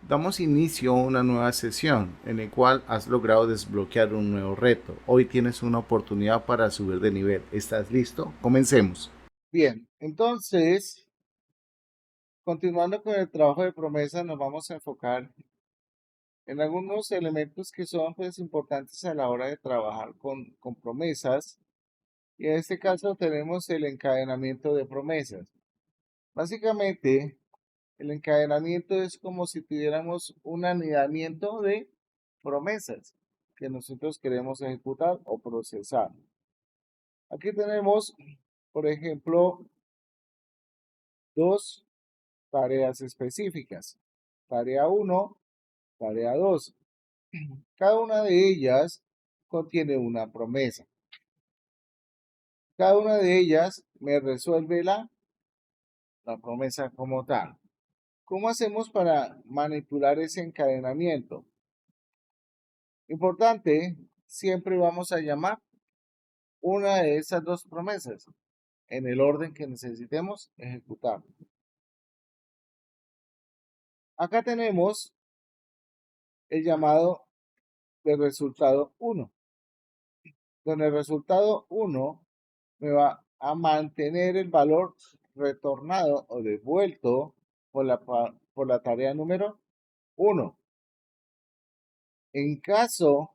Damos inicio a una nueva sesión en la cual has logrado desbloquear un nuevo reto. Hoy tienes una oportunidad para subir de nivel. ¿Estás listo? Comencemos. Bien, entonces, continuando con el trabajo de promesa, nos vamos a enfocar en algunos elementos que son pues importantes a la hora de trabajar con promesas. Y en este caso tenemos el encadenamiento de promesas. Básicamente, el encadenamiento es como si tuviéramos un anidamiento de promesas que nosotros queremos ejecutar o procesar. Aquí tenemos, por ejemplo, dos tareas específicas. Tarea 1, tarea 2. Cada una de ellas contiene una promesa. Cada una de ellas me resuelve la promesa como tal. ¿Cómo hacemos para manipular ese encadenamiento? Importante, siempre vamos a llamar una de esas dos promesas en el orden que necesitemos ejecutar. Acá tenemos el llamado de resultado 1, donde el resultado 1 me va a mantener el valor retornado o devuelto por la tarea número 1. En caso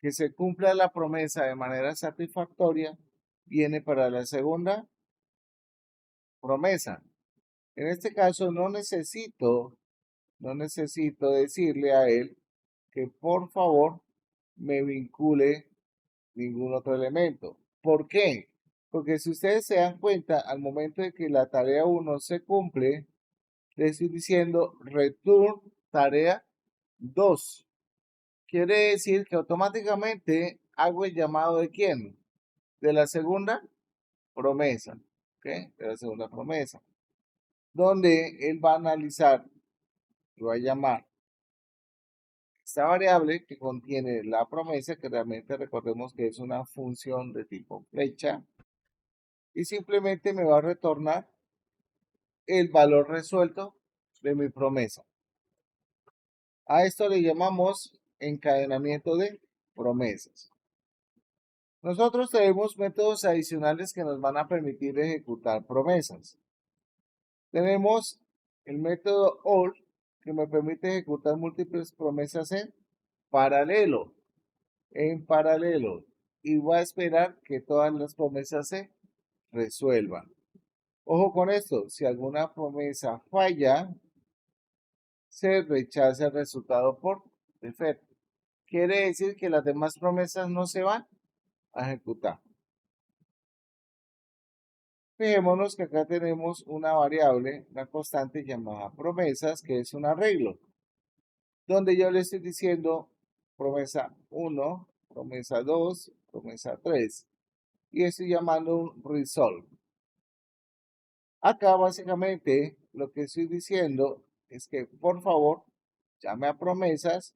que se cumpla la promesa de manera satisfactoria, viene para la segunda promesa. En este caso no necesito decirle a él que por favor me vincule ningún otro elemento. ¿Por qué? Porque si ustedes se dan cuenta, al momento de que la tarea 1 se cumple, le estoy diciendo return tarea 2. Quiere decir que automáticamente hago el llamado de quién? De la segunda promesa. ¿Ok? De la segunda promesa. Donde él va a analizar, lo va a llamar esta variable que contiene la promesa, que realmente recordemos que es una función de tipo flecha, y simplemente me va a retornar el valor resuelto de mi promesa. A esto le llamamos encadenamiento de promesas. Nosotros tenemos métodos adicionales que nos van a permitir ejecutar promesas. Tenemos el método OR, que me permite ejecutar múltiples promesas paralelo, en paralelo. Y voy a esperar que todas las promesas se resuelvan. Ojo con esto, si alguna promesa falla, se rechaza el resultado por defecto. Quiere decir que las demás promesas no se van a ejecutar. Fijémonos que acá tenemos una variable, una constante llamada promesas, que es un arreglo, donde yo le estoy diciendo promesa 1, promesa 2, promesa 3, y estoy llamando un resolve. Acá básicamente lo que estoy diciendo es que por favor llame a promesas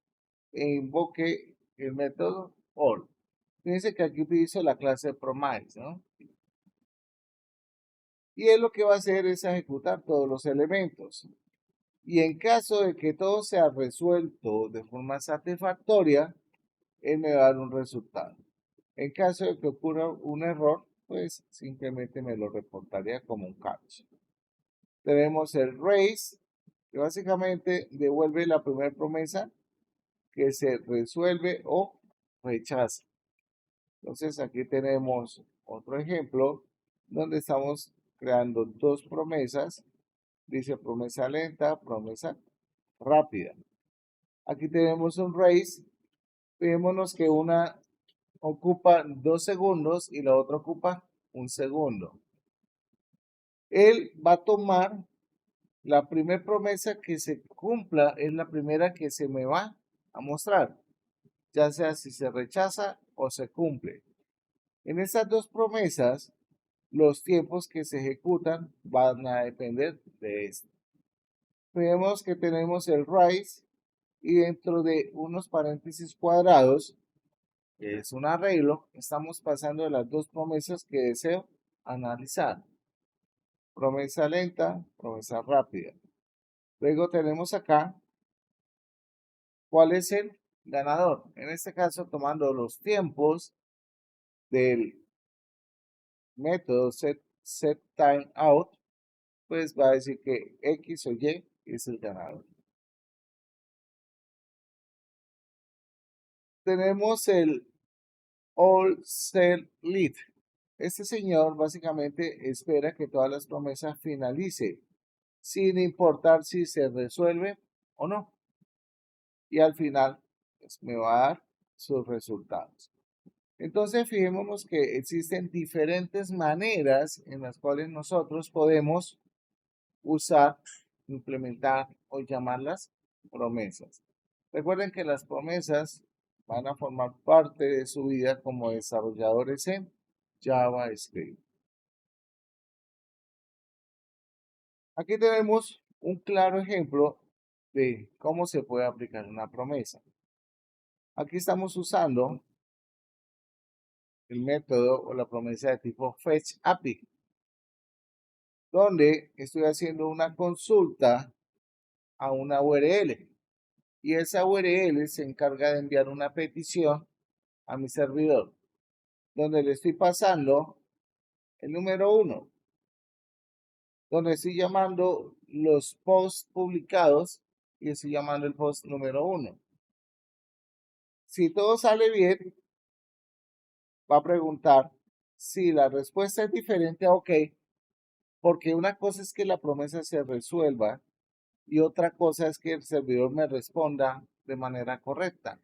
e invoque el método OR. Fíjense que aquí utilizo la clase promise, ¿no? Y él lo que va a hacer es ejecutar todos los elementos. Y en caso de que todo sea resuelto de forma satisfactoria, él me va a dar un resultado. En caso de que ocurra un error, pues simplemente me lo reportaría como un catch. Tenemos el raise, que básicamente devuelve la primera promesa que se resuelve o rechaza. Entonces aquí tenemos otro ejemplo donde estamos creando dos promesas. Dice promesa lenta, promesa rápida. Aquí tenemos un raise. Fijémonos que una ocupa 2 segundos y la otra ocupa 1 segundo. Él va a tomar la primera promesa que se cumpla, es la primera que se me va a mostrar, ya sea si se rechaza o se cumple. En estas dos promesas, los tiempos que se ejecutan van a depender de esto. Vemos que tenemos el rise y dentro de unos paréntesis cuadrados, que es un arreglo, estamos pasando de las dos promesas que deseo analizar. Promesa lenta, promesa rápida. Luego tenemos acá cuál es el ganador. En este caso, tomando los tiempos del método setTimeOut, pues va a decir que X o Y es el ganador. Tenemos el All Set Lead. Este señor básicamente espera que todas las promesas finalicen, sin importar si se resuelve o no. Y al final, pues, me va a dar sus resultados. Entonces, fijémonos que existen diferentes maneras en las cuales nosotros podemos usar, implementar o llamarlas promesas. Recuerden que las promesas van a formar parte de su vida como desarrolladores en JavaScript. Aquí tenemos un claro ejemplo de cómo se puede aplicar una promesa. Aquí estamos usando el método o la promesa de tipo fetchAPI, donde estoy haciendo una consulta a una URL y esa URL se encarga de enviar una petición a mi servidor, donde le estoy pasando el número 1, donde estoy llamando los posts publicados y estoy llamando el post número 1. Si todo sale bien, va a preguntar si la respuesta es diferente a OK, porque una cosa es que la promesa se resuelva y otra cosa es que el servidor me responda de manera correcta.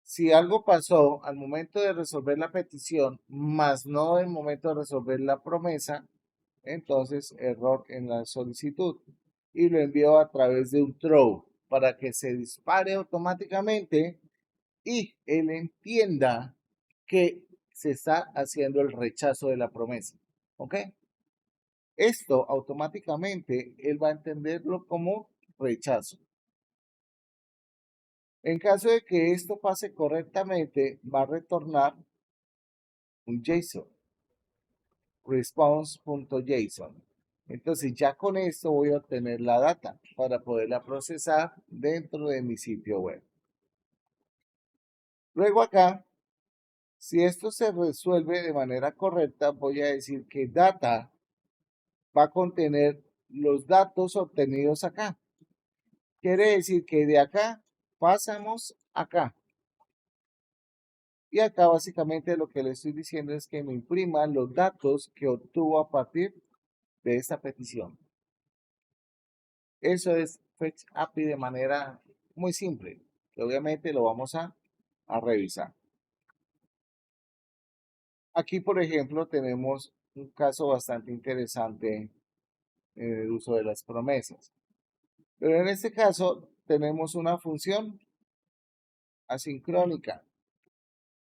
Si algo pasó al momento de resolver la petición, más no en el momento de resolver la promesa, entonces error en la solicitud. Y lo envío a través de un throw para que se dispare automáticamente y él entienda que se está haciendo el rechazo de la promesa. ¿Ok? Esto automáticamente él va a entenderlo como rechazo. En caso de que esto pase correctamente, va a retornar un JSON, response.json. Entonces ya con esto voy a obtener la data para poderla procesar dentro de mi sitio web. Luego acá, si esto se resuelve de manera correcta, voy a decir que data va a contener los datos obtenidos acá. Quiere decir que de acá pasamos acá. Y acá básicamente lo que le estoy diciendo es que me imprima los datos que obtuvo a partir de esta petición. Eso es Fetch API de manera muy simple. Obviamente lo vamos a revisar. Aquí, por ejemplo, tenemos un caso bastante interesante en el uso de las promesas. Pero en este caso tenemos una función asincrónica.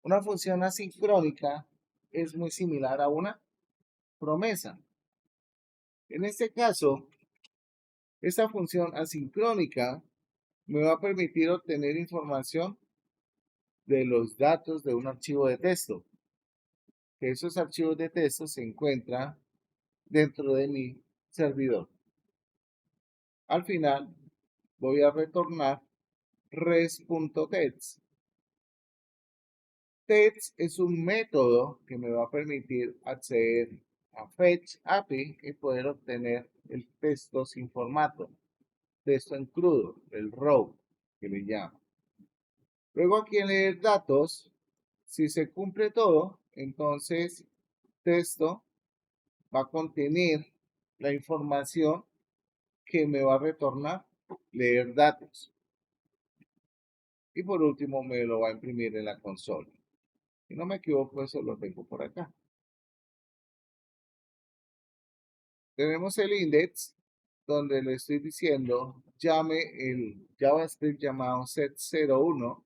Una función asincrónica es muy similar a una promesa. En este caso, esta función asincrónica me va a permitir obtener información de los datos de un archivo de texto. Que esos archivos de texto se encuentran dentro de mi servidor. Al final voy a retornar res.text. Text es un método que me va a permitir acceder a Fetch API y poder obtener el texto sin formato, texto en crudo, el raw que le llamo. Luego aquí en leer datos, si se cumple todo, entonces texto va a contener la información que me va a retornar leer datos. Y por último me lo va a imprimir en la consola. Si no me equivoco, eso lo tengo por acá. Tenemos el index donde le estoy diciendo llame el JavaScript llamado set01,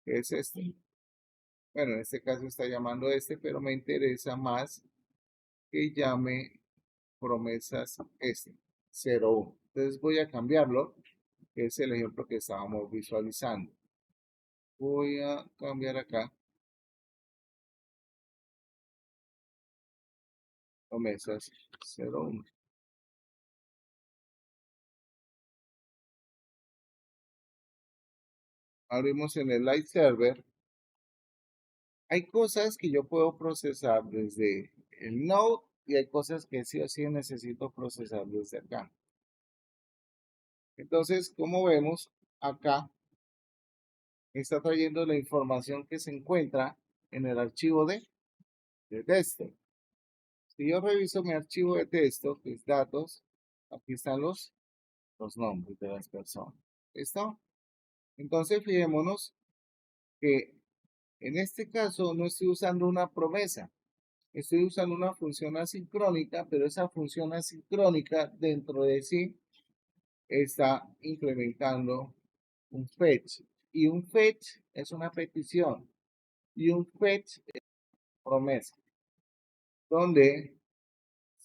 que es este. Bueno, en este caso está llamando este, pero me interesa más que llame promesas este, 01. Entonces voy a cambiarlo, que es el ejemplo que estábamos visualizando. Voy a cambiar acá promesas 01. abrimos en el Live Server, hay cosas que yo puedo procesar desde el Node y hay cosas que sí o sí necesito procesar desde acá. Entonces, como vemos, acá está trayendo la información que se encuentra en el archivo de texto. Si yo reviso mi archivo de texto, que es datos, aquí están los nombres de las personas. ¿Listo? Entonces, fijémonos que en este caso no estoy usando una promesa, estoy usando una función asincrónica, pero esa función asincrónica dentro de sí está implementando un fetch. Y un fetch es una petición. Y un fetch es promesa. Donde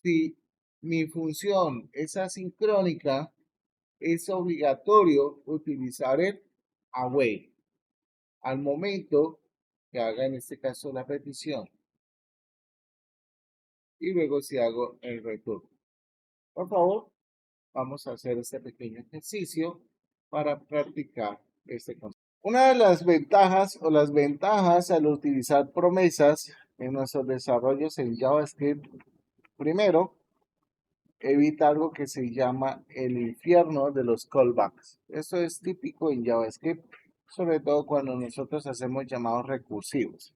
si mi función es asincrónica, es obligatorio utilizar el await al momento que haga en este caso la petición. Y luego si hago el return. Por favor, vamos a hacer este pequeño ejercicio para practicar este concepto. Una de las ventajas o las ventajas al utilizar promesas en nuestros desarrollos en JavaScript, primero, evita algo que se llama el infierno de los callbacks. Esto es típico en JavaScript, sobre todo cuando nosotros hacemos llamados recursivos.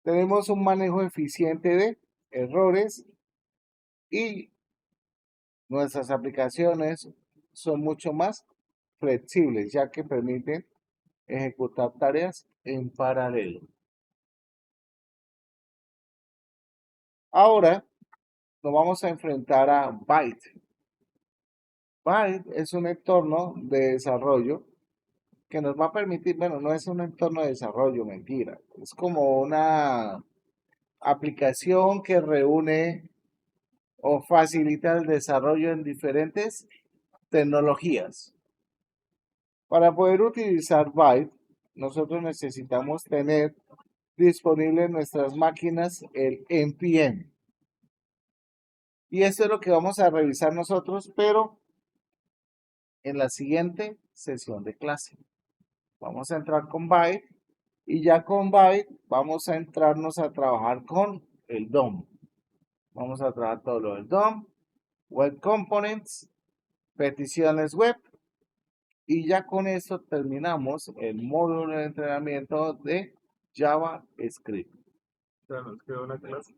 Tenemos un manejo eficiente de errores y nuestras aplicaciones son mucho más flexibles, ya que permiten ejecutar tareas en paralelo. Ahora nos vamos a enfrentar a Byte. Byte es un entorno de desarrollo que nos va a permitir, bueno, no es un entorno de desarrollo, mentira, es como una aplicación que reúne o facilita el desarrollo en diferentes tecnologías. Para poder utilizar Byte, nosotros necesitamos tener disponible en nuestras máquinas el NPM. Y esto es lo que vamos a revisar nosotros, pero en la siguiente sesión de clase. Vamos a entrar con Byte y ya con Byte vamos a entrarnos a trabajar con el DOM. Vamos a trabajar todo lo del DOM, Web Components, peticiones web y ya con esto terminamos el módulo de entrenamiento de JavaScript. Ya nos quedó una clase.